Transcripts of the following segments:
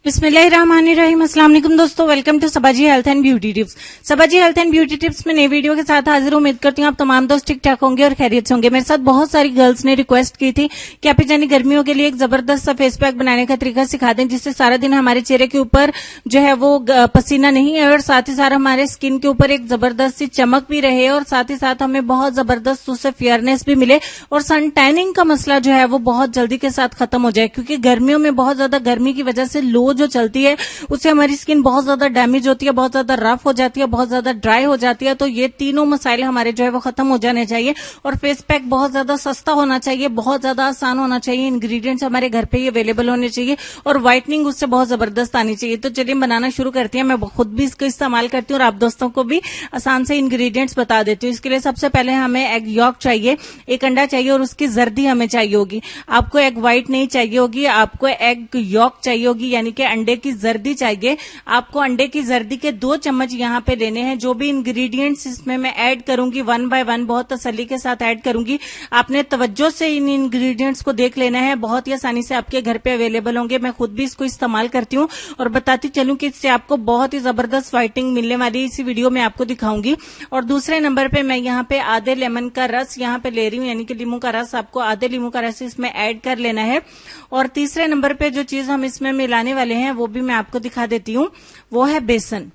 बिस्मिल्लाहिर्रहमानिर्रहीम। अस्सलाम वालेकुम दोस्तों, welcome to Sabaji health and beauty tips. Sabaji health and beauty tips में नई वीडियो के साथ हाजिर। उम्मीद करती हूँ आप तमाम दोस्त ठीक ठाक होंगे और खैरियत से होंगे। मेरे साथ बहुत सारी गर्ल्स ने रिक्वेस्ट की थी कि आप जानी गर्मियों के लिए एक जबरदस्त सा फेस पैक बनाने का तरीका सिखा दें, जिससे सारा दिन हमारे चेहरे के ऊपर जो है वो पसीना नहीं है और साथ ही साथ हमारे स्किन के ऊपर एक जबरदस्त सी चमक भी रहे और साथ ही साथ हमें बहुत जबरदस्त उससे फेयरनेस भी मिले और सन टैनिंग का मसला जो है वो बहुत जल्दी के साथ खत्म हो जाए। क्योंकि गर्मियों में बहुत ज्यादा गर्मी की वजह से लो जो चलती है उससे हमारी स्किन बहुत ज्यादा डैमेज होती है, बहुत ज्यादा रफ हो जाती है, बहुत ज्यादा ड्राई हो जाती है। तो ये तीनों मसाइल हमारे जो है वो खत्म हो जाने चाहिए और फेस पैक बहुत ज्यादा सस्ता होना चाहिए, बहुत ज्यादा आसान होना चाहिए, इंग्रेडिएंट्स हमारे घर पे ही अवेलेबल होने चाहिए और व्हाइटनिंग उससे बहुत जबरदस्त आनी चाहिए। तो चलिए बनाना शुरू करते हैं। मैं खुद भी इसको इस्तेमाल करती हूँ और आप दोस्तों को भी आसान से इंग्रेडिएंट्स बता देती हूँ। इसके लिए सबसे पहले हमें एग यॉक चाहिए, एक अंडा चाहिए और उसकी जर्दी हमें चाहिए होगी। आपको एग व्हाइट नहीं चाहिए होगी, आपको एग यॉक चाहिए होगी, यानी कि अंडे की जर्दी चाहिए। आपको अंडे की जर्दी के 2 चम्मच यहाँ पे लेने हैं। जो भी इंग्रेडिएंट्स इसमें मैं ऐड करूंगी 1 बाय 1 बहुत तसल्ली के साथ ऐड करूंगी। आपने तवज्जो से इन इंग्रेडिएंट्स को देख लेना है, बहुत ही आसानी से आपके घर पे अवेलेबल होंगे। मैं खुद भी इसको इस्तेमाल करती हूँ और बताती चलूं कि इससे आपको बहुत ही जबरदस्त व्हाइटनिंग मिलने वाली है। इसी वीडियो में आपको दिखाऊंगी। और दूसरे नंबर पे मैं यहाँ पे आधे लेमन का रस यहाँ पे ले रही हूँ, यानी कि लीमू का रस। आपको आधे लीमू का रस इसमें ऐड कर लेना है। और तीसरे नंबर पे जो चीज हम इसमें मिलाने वाले हैं वो भी मैं आपको दिखा देती हूँ, वो है बेसन।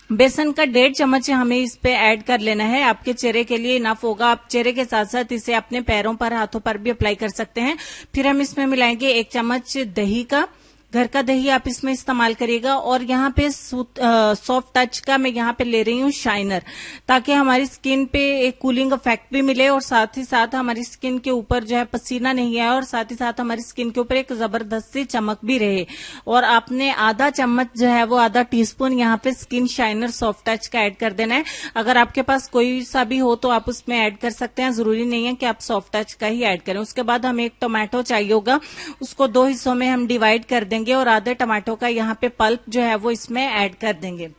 बेसन का 1.5 चम्मच हमें इस पे ऐड कर लेना है। आपके चेहरे के लिए इनफ होगा। आप चेहरे के साथ साथ इसे अपने पैरों पर, हाथों पर भी अप्लाई कर सकते हैं। फिर हम इसमें मिलाएंगे 1 चम्मच दही का, घर का दही आप इसमें इस्तेमाल करिएगा। और यहाँ पे सॉफ्ट टच का मैं यहाँ पे ले रही हूँ शाइनर, ताकि हमारी स्किन पे एक कूलिंग इफेक्ट भी मिले और साथ ही साथ हमारी स्किन के ऊपर जो है पसीना नहीं आए और साथ ही साथ हमारी स्किन के ऊपर एक जबरदस्त सी चमक भी रहे। और आपने आधा चम्मच जो है वो आधा टीस्पून यहाँ पे स्किन शाइनर सॉफ्ट टच का ऐड कर देना है। अगर आपके पास कोई सा भी हो तो आप उसमें ऐड कर सकते हैं, जरूरी नहीं है कि आप सॉफ्ट टच का ही ऐड करें। उसके बाद हमें एक टोमेटो चाहिए होगा, उसको 2 हिस्सों में हम डिवाइड कर देंगे और आधे टमाटो का यहाँ पे पल्प जो है वो इसमें ऐड कर देंगे।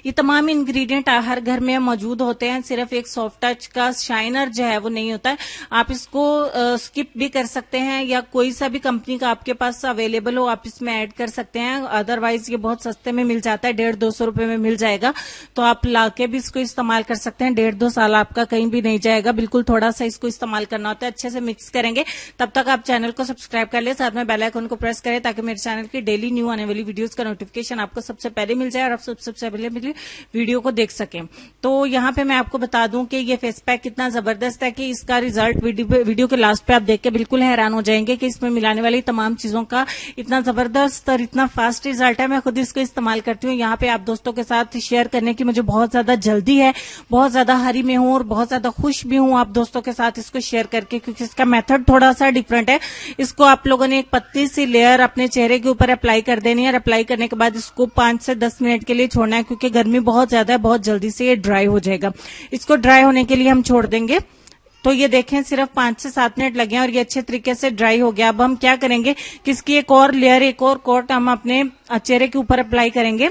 ये तमाम इंग्रेडिएंट हर घर में मौजूद होते हैं, सिर्फ एक सॉफ्ट टच का शाइनर जो है वो नहीं होता है। आप इसको स्किप भी कर सकते हैं या कोई सा भी कंपनी का आपके पास अवेलेबल हो आप इसमें ऐड कर सकते हैं। अदरवाइज ये बहुत सस्ते में मिल जाता है, 150-200 रुपए में मिल जाएगा। तो आप लाके भी इसको इस्तेमाल कर सकते हैं। 1.5-2 साल आपका कहीं भी नहीं जाएगा। बिल्कुल थोड़ा सा इसको इस्तेमाल करना होता है। अच्छे से मिक्स करेंगे। तब तक आप चैनल को सब्सक्राइब कर ले, साथ में बेल आइकन को प्रेस करें ताकि मेरे चैनल की डेली न्यू आने वाली वीडियोज का नोटिफिकेशन आपको सबसे पहले मिल जाए और आप सबसे पहले वीडियो को देख सकें। तो यहाँ पे मैं आपको बता दूं कि ये फेस पैक कितना जबरदस्त है कि इसका रिजल्ट वीडियो के लास्ट पे आप देख के बिल्कुल हैरान हो जाएंगे कि इसमें मिलाने वाली तमाम चीजों का इतना जबरदस्त और इतना फास्ट रिजल्ट है। मैं खुद इसको इस्तेमाल करती हूँ। यहाँ पे आप दोस्तों के साथ शेयर करने की मुझे बहुत ज्यादा जल्दी है, बहुत ज्यादा हरी में हूँ और बहुत ज्यादा खुश भी हूँ आप दोस्तों के साथ इसको शेयर करके, क्योंकि इसका मेथड थोड़ा सा डिफरेंट है। इसको आप लोगों ने एक पतली सी लेयर अपने चेहरे के ऊपर अप्लाई कर देनी है और अप्लाई करने के बाद इसको 5 से 10 मिनट के लिए छोड़ना है, क्योंकि गर्मी बहुत ज्यादा है, बहुत जल्दी से ये ड्राई हो जाएगा। इसको ड्राई होने के लिए हम छोड़ देंगे। तो ये देखें सिर्फ 5 से 7 मिनट लगे और ये अच्छे तरीके से ड्राई हो गया। अब हम क्या करेंगे कि इसकी एक और लेयर, एक और कोट हम अपने चेहरे के ऊपर अप्लाई करेंगे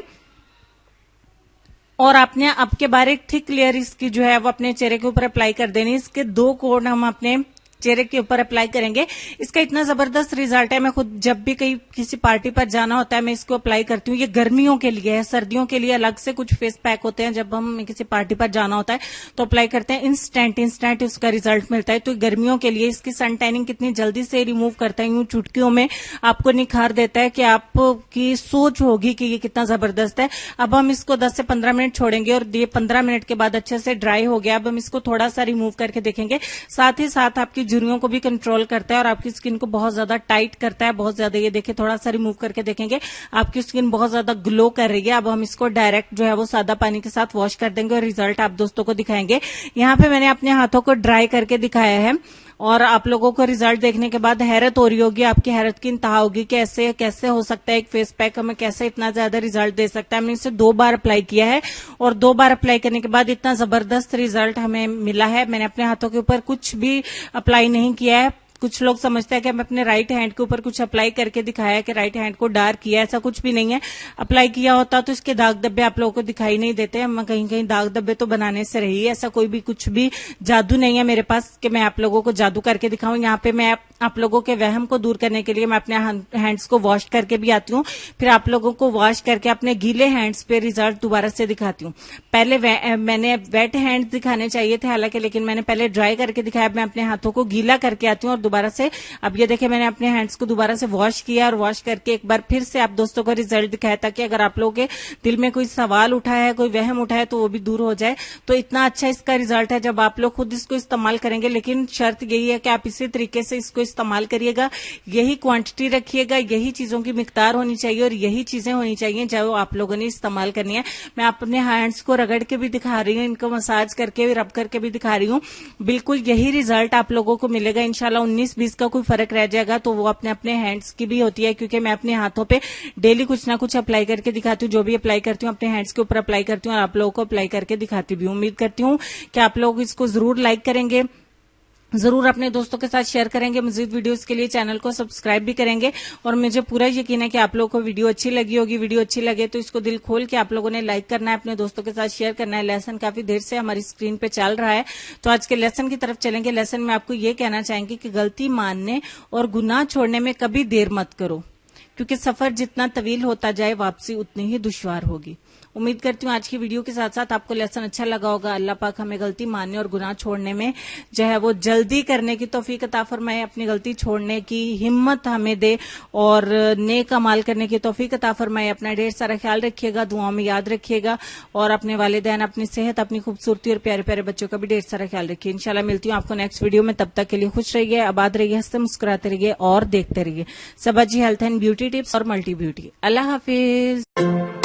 और आपने आपके बार एक थिक लेयर इसकी जो है वो अपने चेहरे के ऊपर अप्लाई कर देनी। इसके 2 कोट हम अपने चेहरे के ऊपर अप्लाई करेंगे। इसका इतना जबरदस्त रिजल्ट है। मैं खुद जब भी कहीं किसी पार्टी पर जाना होता है मैं इसको अप्लाई करती हूँ। ये गर्मियों के लिए है, सर्दियों के लिए अलग से कुछ फेस पैक होते हैं। जब हम किसी पार्टी पर जाना होता है तो अप्लाई करते हैं, इंस्टेंट उसका रिजल्ट मिलता है। तो गर्मियों के लिए इसकी सन टैनिंग कितनी जल्दी से रिमूव करता है, यूं चुटकियों में आपको निखार देता है कि आपकी सोच होगी कि ये कितना जबरदस्त है। अब हम इसको 10 से 15 मिनट छोड़ेंगे और ये 15 मिनट के बाद अच्छे से ड्राई हो गया। अब हम इसको थोड़ा सा रिमूव करके देखेंगे। साथ ही साथ आपकी झुर्रियों को भी कंट्रोल करता है और आपकी स्किन को बहुत ज्यादा टाइट करता है, बहुत ज्यादा। ये देखिए थोड़ा सा रिमूव करके देखेंगे, आपकी स्किन बहुत ज्यादा ग्लो कर रही है। अब हम इसको डायरेक्ट जो है वो सादा पानी के साथ वॉश कर देंगे और रिजल्ट आप दोस्तों को दिखाएंगे। यहाँ पे मैंने अपने हाथों को ड्राई करके दिखाया है और आप लोगों को रिजल्ट देखने के बाद हैरत हो रही होगी, आपकी हैरत की इंतहा होगी कि ऐसे कैसे हो सकता है, एक फेस पैक हमें कैसे इतना ज्यादा रिजल्ट दे सकता है। हमने इसे 2 बार अप्लाई किया है और 2 बार अप्लाई करने के बाद इतना जबरदस्त रिजल्ट हमें मिला है। मैंने अपने हाथों के ऊपर कुछ भी अप्लाई नहीं किया है, कुछ लोग समझते हैं कि हम अपने राइट हैंड के ऊपर कुछ अप्लाई करके दिखाया कि राइट हैंड को डार्क किया, ऐसा कुछ भी नहीं है। अप्लाई किया होता तो इसके दाग धब्बे आप लोगों को दिखाई नहीं देते। हम कहीं कहीं दाग धब्बे तो बनाने से रही, ऐसा कोई भी कुछ भी जादू नहीं है मेरे पास कि मैं आप लोगों को जादू करके दिखाऊं। यहाँ पे मैं आप लोगों के वहम को दूर करने के लिए मैं अपने हैंड्स को वॉश करके भी आती हूँ, फिर आप लोगों को वॉश करके अपने गीले हैंड्स पे रिजल्ट दोबारा से दिखाती हूँ। पहले मैंने वेट हैंड्स दिखाने चाहिए थे हालांकि, लेकिन मैंने पहले ड्राई करके दिखाया। मैं अपने हाथों को गीला करके आती हूँ और दोबारा से, अब ये देखिए मैंने अपने हैंड्स को दोबारा से वॉश किया और वॉश करके एक बार फिर से आप दोस्तों को रिजल्ट दिखाया, ताकि अगर आप लोगों के दिल में कोई सवाल उठा है, कोई वहम उठा है तो वो भी दूर हो जाए। तो इतना अच्छा इसका रिजल्ट है जब आप लोग खुद इसको इस्तेमाल करेंगे। लेकिन शर्त यही है कि आप इसी तरीके से इसको इस्तेमाल करिएगा, यही क्वांटिटी रखिएगा, यही चीजों की मिकदार होनी चाहिए और यही चीजें होनी चाहिए जो आप लोगों ने इस्तेमाल करनी है। मैं अपने हैंड्स को रगड़ के भी दिखा रही हूँ, इनको मसाज करके भी, रब करके भी दिखा रही हूँ। बिल्कुल यही रिजल्ट आप लोगों को मिलेगा इंशाल्लाह। 19-20 का कोई फर्क रह जाएगा तो वो अपने अपने हैंड्स की भी होती है, क्योंकि मैं अपने हाथों पे डेली कुछ ना कुछ अप्लाई करके दिखाती हूँ। जो भी अप्लाई करती हूँ अपने हैंड्स के ऊपर अप्लाई करती हूँ और आप लोगों को अप्लाई करके दिखाती भी हूँ। उम्मीद करती हूँ कि आप लोग इसको जरूर लाइक करेंगे, जरूर अपने दोस्तों के साथ शेयर करेंगे, मजीद वीडियोस के लिए चैनल को सब्सक्राइब भी करेंगे। और मुझे पूरा यकीन है कि आप लोगों को वीडियो अच्छी लगी होगी। वीडियो अच्छी लगे तो इसको दिल खोल के आप लोगों ने लाइक करना है, अपने दोस्तों के साथ शेयर करना है। लेसन काफी देर से हमारी स्क्रीन पे चल रहा है, तो आज के लेसन की तरफ चलेंगे। लेसन में आपको ये कहना चाहेंगे कि गलती मानने और गुनाह छोड़ने में कभी देर मत करो, क्योंकि सफर जितना तवील होता जाए वापसी उतनी ही दुश्वार होगी। उम्मीद करती हूँ आज की वीडियो के साथ साथ आपको लेसन अच्छा लगा होगा। अल्लाह पाक हमें गलती मानने और गुनाह छोड़ने में जो है वो जल्दी करने की तौफीक अता फरमाए, अपनी गलती छोड़ने की हिम्मत हमें दे और नेक अमाल करने की तौफीक अता फरमाए। अपना ढेर सारा ख्याल रखिएगा, दुआओं में याद रखिएगा और अपने वालिदैन, अपनी सेहत, अपनी खूबसूरती और प्यारे प्यारे बच्चों का भी ढेर सारा ख्याल रखिए। इंशाल्लाह मिलती हूँ आपको नेक्स्ट वीडियो में। तब तक के लिए खुश रहिए, आबाद रहिए, हंसते मुस्कुराते रहिए और देखते रहिए सबाजी हेल्थ एंड ब्यूटी टिप्स और मल्टी ब्यूटी। अल्लाह हाफिज।